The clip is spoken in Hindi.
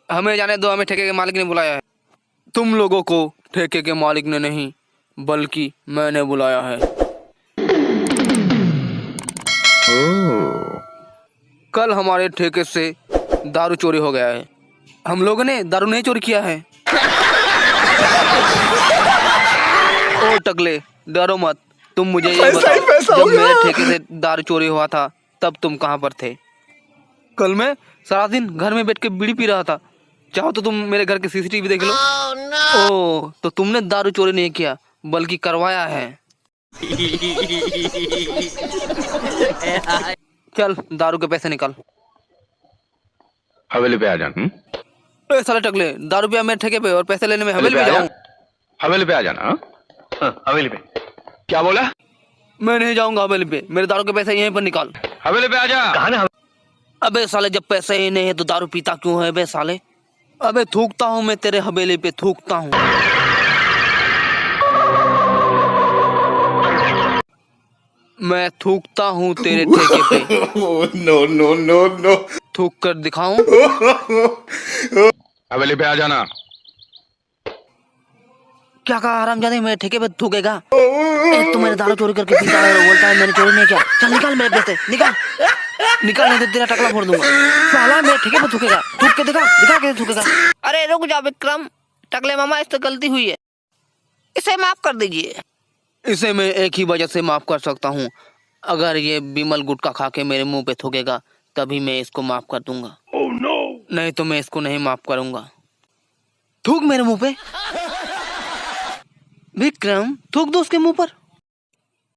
हमें जाने दो, हमें ठेके के मालिक ने बुलाया है। तुम लोगों को ठेके के मालिक ने नहीं बल्कि मैंने बुलाया है। कल हमारे ठेके से दारू चोरी हो गया है। हम लोगों ने दारू नहीं चोरी किया है। ओ टकले, डरो मत। तुम मुझे ये बताओ, जब मेरे ठेके से दारू चोरी हुआ था तब तुम कहाँ पर थे? कल मैं सारा दिन घर में बैठ के बीड़ी पी रहा था। चाहो तो तुम मेरे घर के सीसीटीवी देख लो। ओह, तो तुमने दारू चोरी नहीं किया बल्कि करवाया है। चल दारू के पैसे निकाल। हवेली पे आ जाना। ए साले टकले, दारू पिया मेरे ठेके पे और पैसे लेने में हवेली पे जाऊँ? हवेली पे आ जाना। हवेली पे क्या बोला? मैं नहीं जाऊंगा हवेली पे। मेरे दारू के पैसे यहीं पर निकाल। हवेली पे आ जा। कहाँ ना? अबे साले, जब पैसे ही नहीं है तो दारू पीता क्यों है बे साले? अबे थूकता हूँ मैं तेरे हवेली पे, थूकता हूँ। मैं थूकता हूँ तेरे ठेके पे। No no no no. थूक कर दिखाऊं? हवेली पे आ जाना। क्या कहा हरामजादे, मेरे ठेके पे थूकेगा? एक तो मेरे दारू चोरी करके पीता है और बोलता है मैंने चोरी नहीं किया। चल निकाल मेरे पैसे, निकाल निकाल, नहीं तो तेरा टकला फोड़ दूंगा। साला मेरे ठेके पे थूकेगा। थूक के दिखा, दिखा कैसे थूकेगा। अरे रुक जा विक्रम, टकले मामा, इससे गलती हुई है, इसे माफ कर दीजिए। इसे मैं एक ही वजह से माफ कर सकता हूँ, अगर ये बिमल गुटखा खा के मेरे मुंह पे थूकेगा तभी मैं इसको माफ कर दूंगा। oh, no. नहीं तो मैं इसको नहीं माफ करूंगा। थूक मेरे मुंह पे। विक्रम, थूक दो उसके मुंह पर।